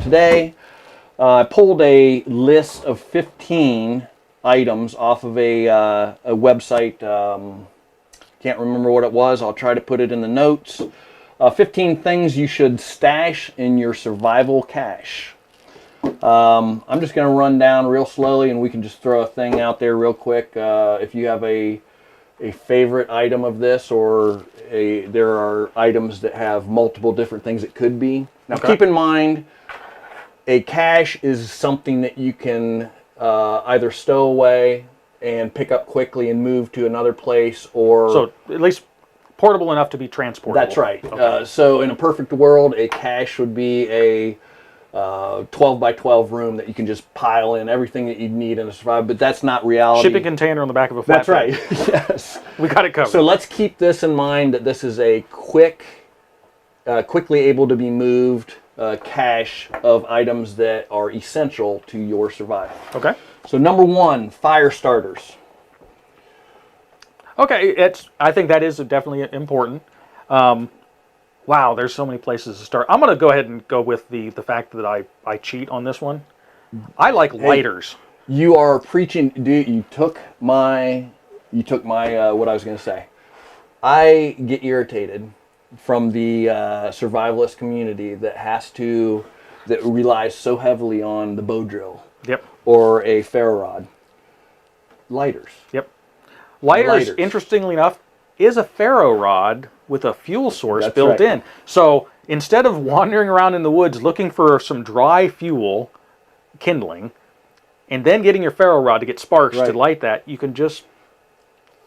today I pulled a list of 15 items off of a website. Can't remember what it was. I'll try to put it in the notes. 15 things you should stash in your survival cache. I'm just going to run down real slowly, and we can just throw a thing out there real quick. If you have a favorite item of this, or there are items that have multiple different things it could be. Now, keep in mind, a cache is something that you can either stow away and pick up quickly and move to another place, or... So, at least portable enough to be transportable. That's right. Okay. So, in a perfect world, a cache would be a 12 by 12 room that you can just pile in everything that you need in a survival, but that's not reality. Shipping container on the back of a flatbed. That's right. Yes. We got it covered. So let's keep this in mind, that this is a quickly able to be moved cache of items that are essential to your survival. Okay. So number 1, fire starters. Okay, I think that is definitely important. Wow, there's so many places to start. I'm going to go ahead and go with the fact that I cheat on this one. I like lighters. You are preaching, dude. You took my what I was going to say. I get irritated from the survivalist community that relies so heavily on the bow drill. Yep. Or a ferro rod. Lighters. Yep. Lighters, interestingly enough, is a ferro rod with a fuel source built in. So instead of wandering around in the woods looking for some dry fuel, kindling, and then getting your ferro rod to get sparks to light that, you can just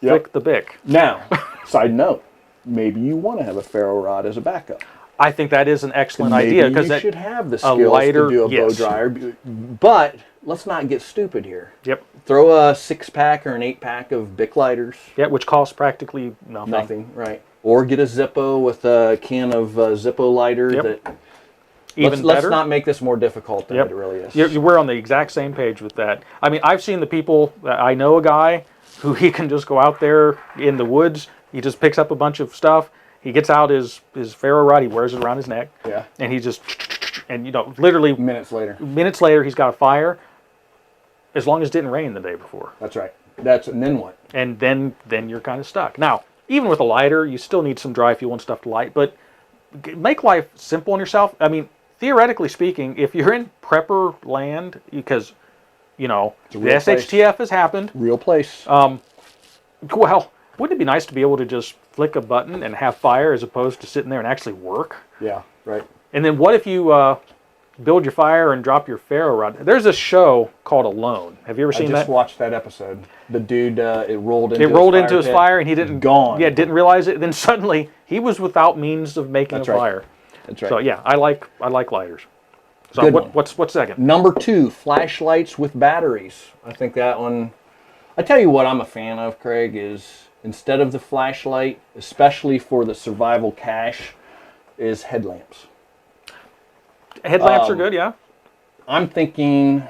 flick the bic. Now, side note, maybe you want to have a ferro rod as a backup. I think that is an excellent idea, because you should have the skills to do a bow dryer. But let's not get stupid here. Yep. Throw a 6-pack or an 8-pack of Bic lighters. Yeah, which costs practically nothing. Nothing, right. Or get a Zippo with a can of Zippo lighter. Yep. Let's not make this more difficult than it really is. We're on the exact same page with that. I mean, I've seen the people, I know a guy who he can just go out there in the woods, he just picks up a bunch of stuff, he gets out his ferro rod, he wears it around his neck, and he just, and literally minutes later he's got a fire, as long as it didn't rain the day before. That's right. And then what? And then you're kind of stuck. Now, even with a lighter, you still need some dry fuel and stuff to light, but make life simple on yourself. I mean, theoretically speaking, if you're in prepper land, because, the SHTF has happened. Real place. Well, wouldn't it be nice to be able to just flick a button and have fire as opposed to sitting there and actually work? Yeah, right. And then what if you build your fire and drop your ferro rod? There's a show called Alone. Have you ever seen that? I just watched that episode. The dude, it rolled into his fire and he didn't... Gone. Yeah, didn't realize it. Then suddenly he was without means of making a fire. That's right. So yeah, I like lighters. So what's second? Number 2, flashlights with batteries. I think that one... I tell you what I'm a fan of, Craig, is instead of the flashlight, especially for the survival cache, is headlamps. Headlamps are good, yeah. I'm thinking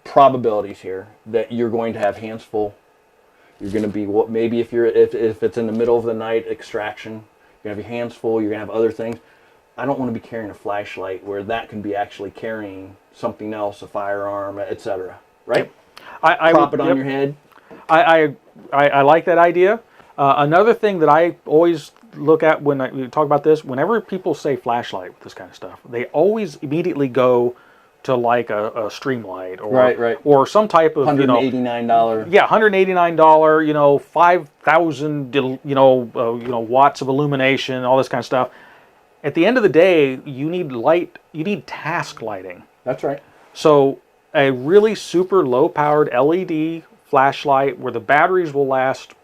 probabilities here that you're going to have hands full. You're going to be maybe if it's in the middle of the night extraction, you're going to have your hands full. You're going to have other things. I don't want to be carrying a flashlight where that can be actually carrying something else, a firearm, etc. Right? Prop it on your head. I like that idea. Another thing that I always look at when we talk about this, whenever people say flashlight with this kind of stuff, they always immediately go to like a stream light or some type of $189. Yeah, $189. 5,000 watts of illumination, all this kind of stuff. At the end of the day, you need light. You need task lighting. That's right. So a really super low-powered LED flashlight where the batteries will last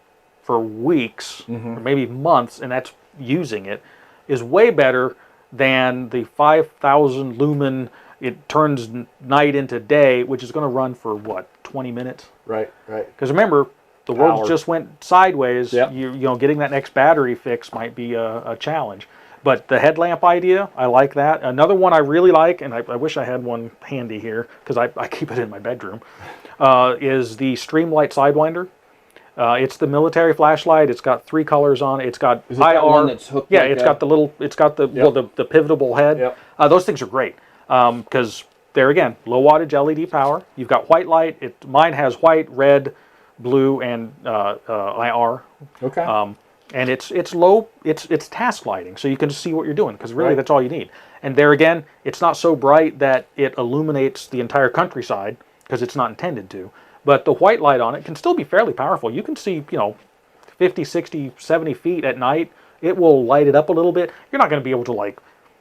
for weeks or maybe months, and that's using it, is way better than the 5,000 lumen. It turns night into day, which is going to run for 20 minutes? Right. Because remember, the world just went sideways. Yep. Getting that next battery fix might be a challenge. But the headlamp idea, I like that. Another one I really like, and I wish I had one handy here because I keep it in my bedroom, is the Streamlight Sidewinder. It's the military flashlight. It's got 3 colors on it. It's got Is it IR. that one that's hooked? Yeah, like it's that? got the little. It's got the the pivotable head. Yep. Those things are great because there again, low wattage LED power. You've got white light. Mine has white, red, blue, and IR. Okay. And it's low. It's task lighting, so you can just see what you're doing because really Right. that's all you need. And there again, it's not so bright that it illuminates the entire countryside because it's not intended to. But the white light on it can still be fairly powerful. You can see, 50, 60, 70 feet at night. It will light it up a little bit. You're not going to be able to like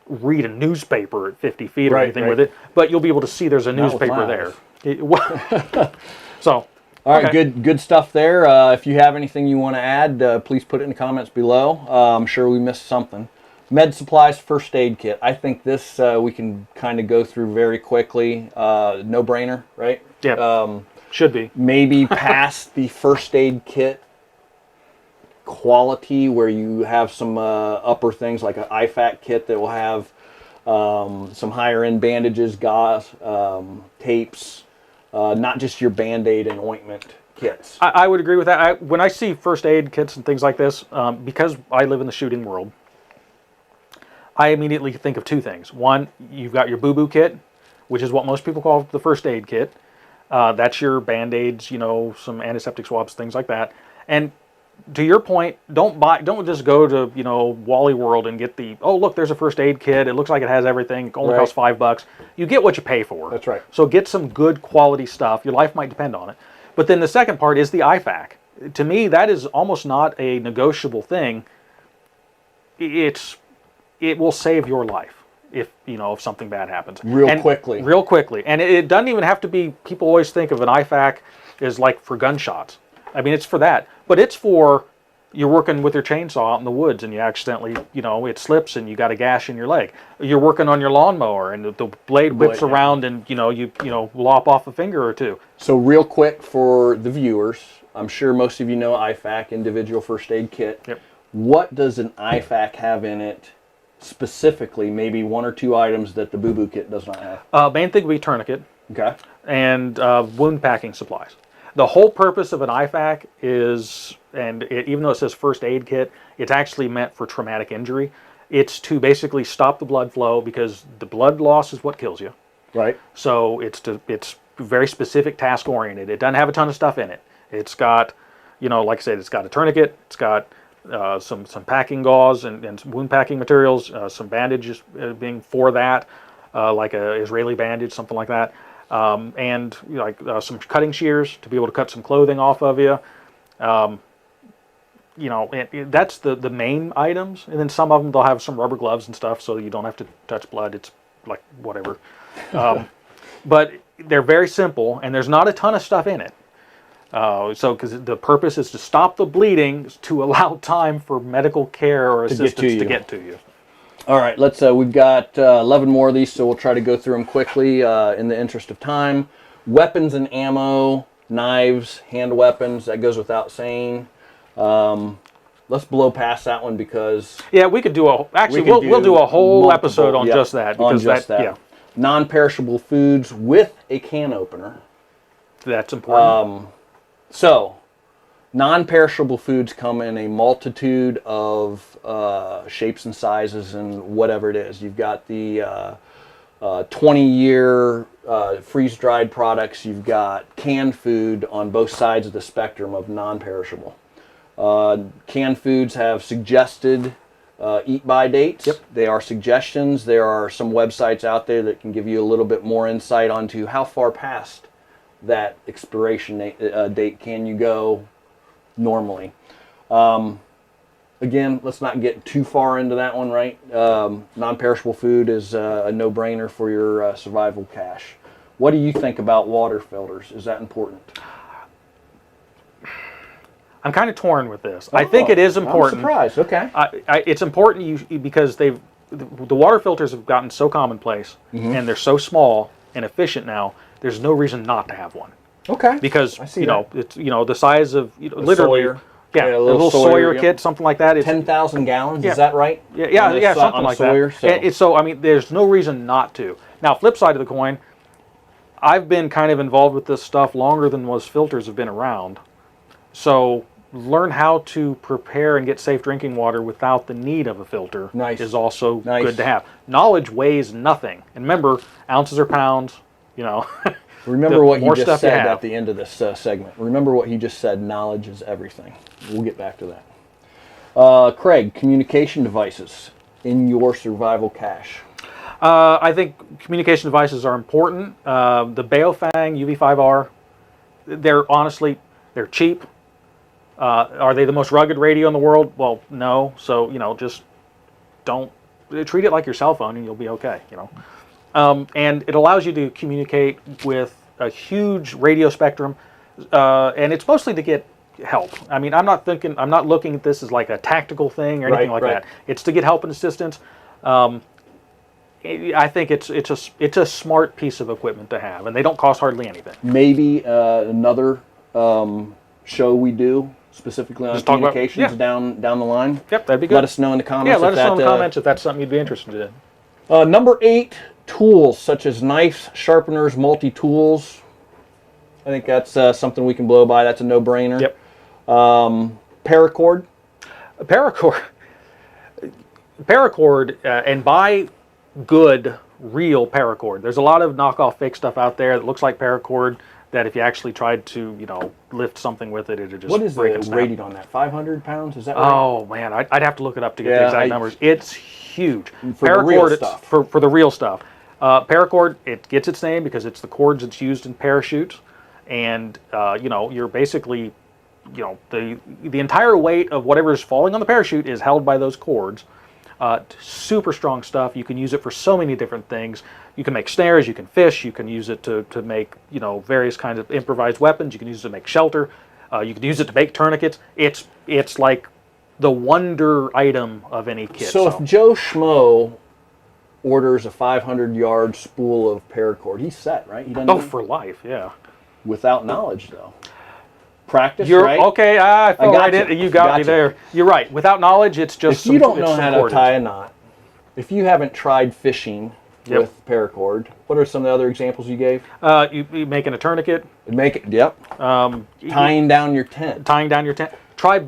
read a newspaper at 50 feet or Right, anything right. with it, but you'll be able to see there's a Not with newspaper my there. eyes. So, All right, okay. good stuff there. If you have anything you want to add, please put it in the comments below. I'm sure we missed something. Med supplies, first aid kit. I think this we can kind of go through very quickly. No brainer, right? Yeah, should be. Maybe past the first aid kit quality where you have some upper things like an IFAC kit that will have some higher end bandages, gauze, tapes, not just your Band-Aid and ointment kits. I would agree with that. When I see first aid kits and things like this, because I live in the shooting world, I immediately think of 2 things. One, you've got your boo-boo kit, which is what most people call the first aid kit. That's your Band-Aids, some antiseptic swabs, things like that. And to your point, don't just go to, Wally World and get look, there's a first aid kit. It looks like it has everything. It only costs $5. You get what you pay for. That's right. So get some good quality stuff. Your life might depend on it. But then the second part is the IFAC. To me, that is almost not a negotiable thing. It will save your life if something bad happens. Real quickly. Real quickly. And it doesn't even have to be, people always think of an IFAC as like for gunshots. I mean, it's for that. But it's for, you're working with your chainsaw out in the woods and you accidentally, it slips and you got a gash in your leg. You're working on your lawnmower and the blade whips around and, you lop off a finger or 2. So real quick for the viewers, I'm sure most of you know IFAC, individual first aid kit. Yep. What does an IFAC have in it specifically? Maybe 1 or 2 items that the boo-boo kit does not have. Main thing would be tourniquet Okay. and wound packing supplies. The whole purpose of an IFAC is, even though it says first aid kit, it's actually meant for traumatic injury. It's to basically stop the blood flow because the blood loss is what kills you. Right. So it's very specific task oriented. It doesn't have a ton of stuff in it. It's got, like I said, it's got a tourniquet. It's got some packing gauze and some wound packing materials, some bandages being for that, like a Israeli bandage, something like that. And some cutting shears to be able to cut some clothing off of you. That's the main items. And then some of them, they'll have some rubber gloves and stuff so you don't have to touch blood. It's like whatever. But they're very simple and there's not a ton of stuff in it. Because the purpose is to stop the bleeding to allow time for medical care or assistance to get to you. All right, let's. We've got 11 more of these, so we'll try to go through them quickly in the interest of time. Weapons and ammo, knives, hand weapons. That goes without saying. Let's blow past that one because we could do we'll do a whole episode on just that because non-perishable foods with a can opener. That's important. So, non-perishable foods come in a multitude of shapes and sizes and whatever it is. You've got the 20-year freeze-dried products. You've got canned food on both sides of the spectrum of non-perishable. Canned foods have suggested eat-by dates. Yep. They are suggestions. There are some websites out there that can give you a little bit more insight onto how far past that expiration date can you go normally. Again, let's not get too far into that one, right? Non-perishable food is a no-brainer for your survival cache. What do you think about water filters? Is that important? I'm kind of torn with this. I think it is important. I'm surprised. Okay. It's important because the water filters have gotten so commonplace and they're so small and efficient now. There's no reason not to have one. Okay. Because it's the size of literally Sawyer. a little Sawyer kit, something like that. 10,000 gallons. Is that right? Yeah, something like Sawyer, that. So there's no reason not to. Now, flip side of the coin, I've been kind of involved with this stuff longer than most filters have been around. So learn how to prepare and get safe drinking water without the need of a filter Nice. is also Nice. good to have. Knowledge weighs nothing. And remember, ounces are pounds, Remember what he more just stuff you said have. at the end of this segment. Remember what he just said. Knowledge is everything. We'll get back to that. Craig, communication devices in your survival cache. I think communication devices are important. The Baofeng UV5R, they're cheap. Are they the most rugged radio in the world? Well, no. So, just don't treat it like your cell phone and you'll be okay, And it allows you to communicate with a huge radio spectrum, and it's mostly to get help. I mean, I'm not looking at this as like a tactical thing or anything like that. It's to get help and assistance. I think it's a smart piece of equipment to have, and they don't cost hardly anything. Maybe another show we do specifically on communications down the line. Yep, that'd be good. Let us know in the comments. Yeah, let us know in the comments if that's something you'd be interested in. Number 8, tools such as knives, sharpeners, multi-tools. I think that's something we can blow by. That's a no-brainer. Yep. Paracord. Paracord, and buy good, real paracord. There's a lot of knockoff fake stuff out there that looks like paracord that if you actually tried to, lift something with it, it'd just What is break the and snap. rating on that? 500 pounds? Is that right? Oh man, I'd have to look it up to get the exact numbers. It's huge. For the real stuff. For the real stuff. Paracord, it gets its name because it's the cords that's used in parachutes, and you're basically, the entire weight of whatever is falling on the parachute is held by those cords. Super strong stuff. You can use it for so many different things. You can make snares, you can fish, you can use it to make various kinds of improvised weapons. You can use it to make shelter. You can use it to make tourniquets. It's like the wonder item of any kit. So if Joe Schmo orders a 500-yard spool of paracord, he's set, right? He doesn't for life, yeah. Without knowledge, though. Practice, You're right? okay. I fell right in. You got me you. there. You're right. Without knowledge, it's just. If you don't know how to tie a knot, if you haven't tried fishing with paracord, what are some of the other examples you gave? You making a tourniquet. Tying down your tent. Try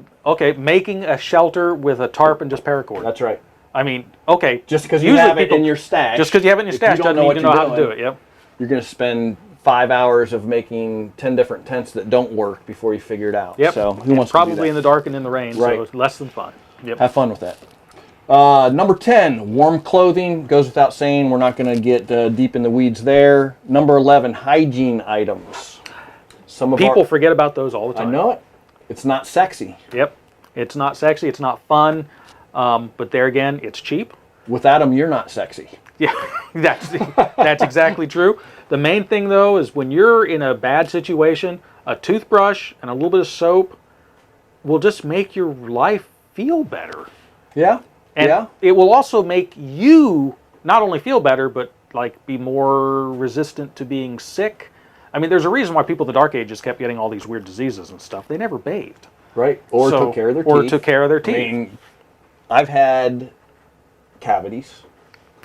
making a shelter with a tarp and just paracord. That's right. I mean, okay. Just because you have it in your stash. Just because you have it in your stash doesn't mean you know how to do it. Yep. You're going to spend 5 hours of making 10 different tents that don't work before you figure it out. Yep. So who wants probably to do that? in the dark and in the rain, Right. so it's less than fun. Yep. Have fun with that. Number 10, warm clothing. Goes without saying. We're not going to get deep in the weeds there. Number 11, hygiene items. People forget about those all the time. I know it. It's not sexy. Yep. It's not sexy. It's not fun. But there again, it's cheap. Without them, you're not sexy. Yeah, that's exactly true. The main thing, though, is when you're in a bad situation, a toothbrush and a little bit of soap will just make your life feel better. Yeah. And it will also make you not only feel better, but like be more resistant to being sick. I mean, there's a reason why people in the Dark Ages kept getting all these weird diseases and stuff. They never bathed. Right. Or took care of their teeth. Or took care of their teeth. I mean, I've had cavities.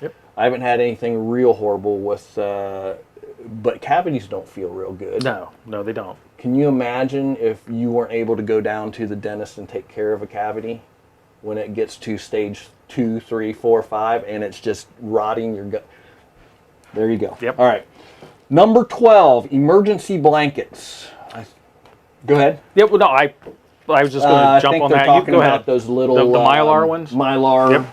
Yep. I haven't had anything real horrible with, but cavities don't feel real good. No, they don't. Can you imagine if you weren't able to go down to the dentist and take care of a cavity when it gets to stage 2, 3, 4, 5, and it's just rotting your gut? There you go. Yep. All right. Number 12, emergency blankets. Go ahead. Yeah, well, no, I was just going to jump on that. You go ahead. about those little the Mylar ones. Mylar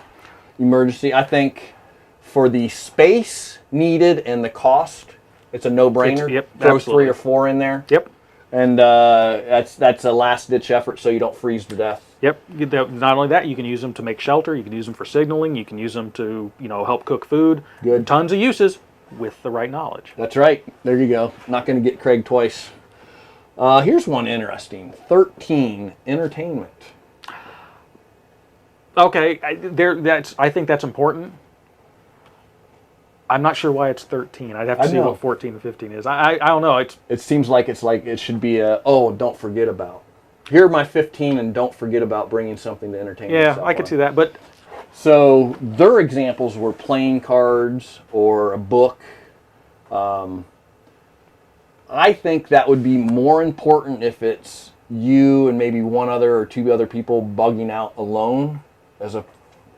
emergency. I think for the space needed and the cost, it's a no-brainer. Throw absolutely. 3 or 4 in there. Yep. And that's a last-ditch effort, so you don't freeze to death. Yep. Not only that, you can use them to make shelter. You can use them for signaling. You can use them to help cook food. Good. Tons of uses with the right knowledge. That's right. There you go. Not going to get Craig twice. Here's one interesting. 13, entertainment. Okay, I think that's important. I'm not sure why it's 13. I'd have to see what 14 and 15 is. I don't know. It seems like it should be don't forget about. Here are my 15, and don't forget about bringing something to entertain yourself. Yeah, I could see that. But so their examples were playing cards or a book. I think that would be more important if it's you and maybe one other or two other people bugging out alone as a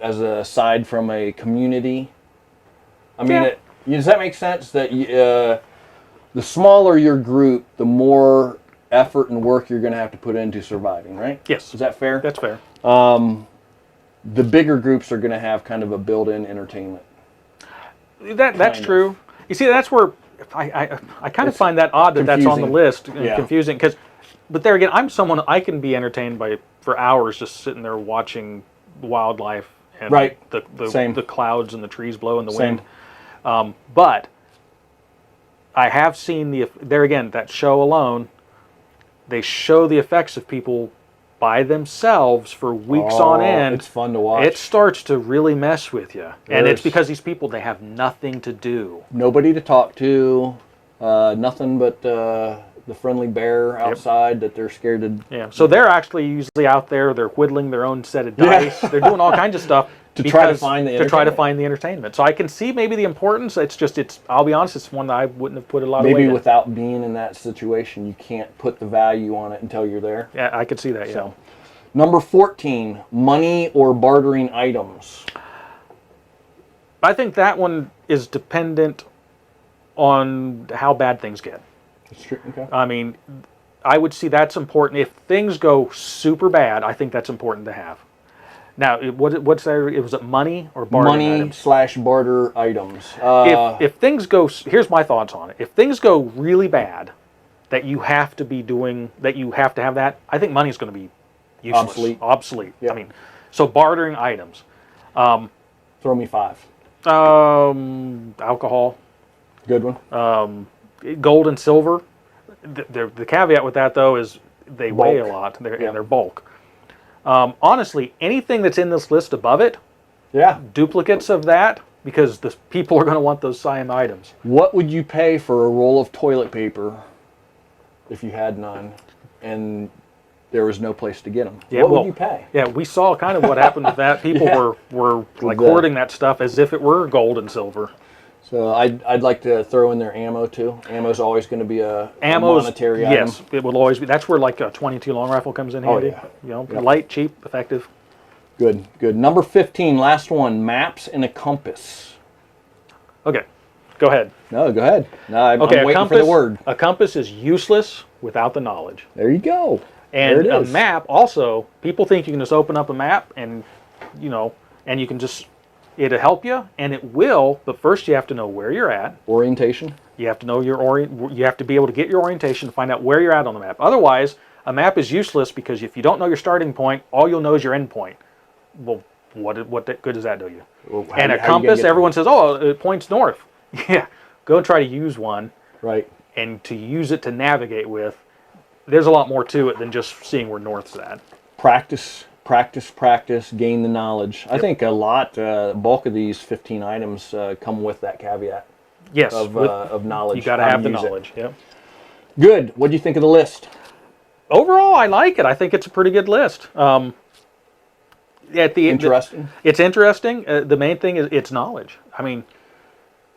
aside from a community. I mean, Yeah. does that make sense? That the smaller your group, the more effort and work you're going to have to put into surviving, right? Yes. Is that fair? That's fair. The bigger groups are going to have kind of a built-in entertainment. That's Kind of. true. You see, that's where I kind of find that odd that that's on the confusing. list and Yeah. confusing. But there again, I'm someone I can be entertained for hours just sitting there watching wildlife and Right. the clouds and the trees blow in the Same. wind. But I have seen there again, that show alone. They show the effects of people by themselves for weeks on end. It's fun to watch. It starts to really mess with you. And it's There's- because these people, they have nothing to do. Nobody to talk to, nothing but the friendly bear outside that they're scared to. Yeah. So they're actually usually out there, they're whittling their own set of dice. They're doing all kinds of stuff To try to find the entertainment. So I can see maybe the importance. I'll be honest, it's one that I wouldn't have put a lot of weight Maybe in. without being in that situation, you can't put the value on it until you're there. Yeah, I could see that, yeah. So, number 14, money or bartering items. I think that one is dependent on how bad things get. Okay. I mean, I would see that's important. If things go super bad, I think that's important to have. Now, what's that? Was it money or bartering items? Money/barter items. If things go, here's my thoughts on it. If things go really bad, that you have to have that, I think money's going to be useless. Obsolete. Yep. I mean, so bartering items. Throw me 5. Alcohol, Good one. gold and silver. The caveat with that, though, is they weigh a lot. And they're bulk. Honestly, anything that's in this list above it, Yeah. duplicates of that, because the people are going to want those same items. What would you pay for a roll of toilet paper if you had none and there was no place to get them? Yeah, what would you pay? Yeah, we saw kind of what happened with that. People were like hoarding that stuff as if it were gold and silver. So I'd like to throw in there ammo too. Ammo's always going to be a monetary item. Yes, it will always be. That's where like a 22 long rifle comes in handy. yeah. You know, Yep. light, cheap, effective. Good. Number 15, last one, maps and a compass. Okay, go ahead. No, go ahead. No, I'm Okay, waiting for the word. A compass is useless without the knowledge. There you go. And there a it is. map also, people think you can just open up a map and, and you can just, it'll help you, and it will, but first you have to know where you're at. Orientation. You have to know you have to be able to get your orientation to find out where you're at on the map. Otherwise, a map is useless because if you don't know your starting point, all you'll know is your end point. Well, what good does that do you? Well, And a how you gonna compass, get everyone says, oh, it points north. Yeah, go and try to use one. Right. And to use it to navigate with, there's a lot more to it than just seeing where north's at. Practice, gain the knowledge. I think a lot, bulk of these 15 items come with that caveat Yes, of knowledge. you got to how have the use it. knowledge. Yep. Good. What do you think of the list? Overall, I like it. I think it's a pretty good list. Interesting. It's interesting. The main thing is it's knowledge. I mean,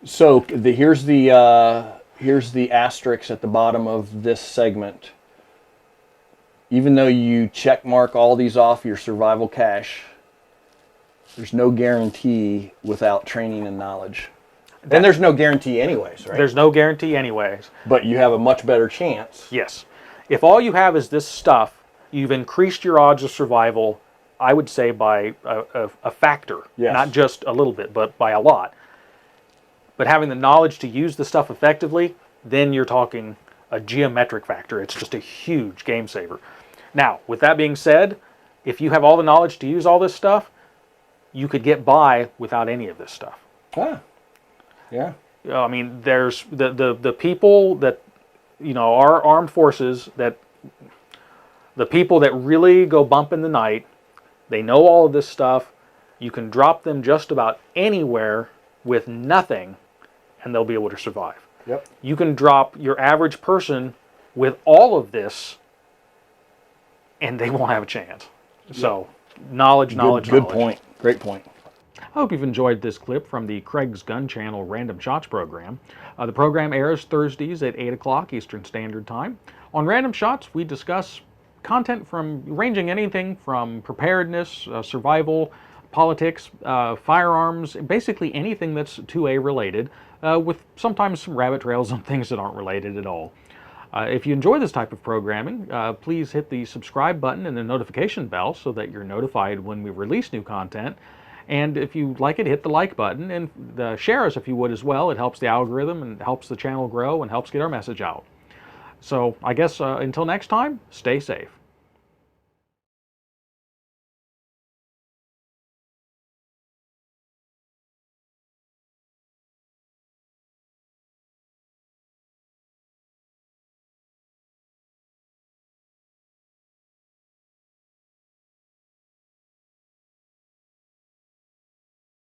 So here's the asterisk at the bottom of this segment. Even though you check mark all these off your survival cache, there's no guarantee without training and knowledge. And there's no guarantee anyways, right? there's no guarantee anyways. But you have a much better chance. Yes. If all you have is this stuff, you've increased your odds of survival, I would say, by a factor. Yes. Not just a little bit, but by a lot. But having the knowledge to use the stuff effectively, then you're talking a geometric factor. It's just a huge game saver. Now, with that being said, if you have all the knowledge to use all this stuff, you could get by without any of this stuff. Ah, yeah. I mean, there's the people that, our armed forces, that the people that really go bump in the night, they know all of this stuff. You can drop them just about anywhere with nothing, and they'll be able to survive. Yep. You can drop your average person with all of this, and they won't have a chance. So, knowledge. Good point. Great point. I hope you've enjoyed this clip from the Craig's Gun Channel Random Shots program. The program airs Thursdays at 8 o'clock Eastern Standard Time. On Random Shots, we discuss content from ranging anything from preparedness, survival, politics, firearms, basically anything that's 2A related, with sometimes some rabbit trails on things that aren't related at all. If you enjoy this type of programming, please hit the subscribe button and the notification bell so that you're notified when we release new content. And if you like it, hit the like button and share us if you would as well. It helps the algorithm and helps the channel grow and helps get our message out. So I guess until next time, stay safe.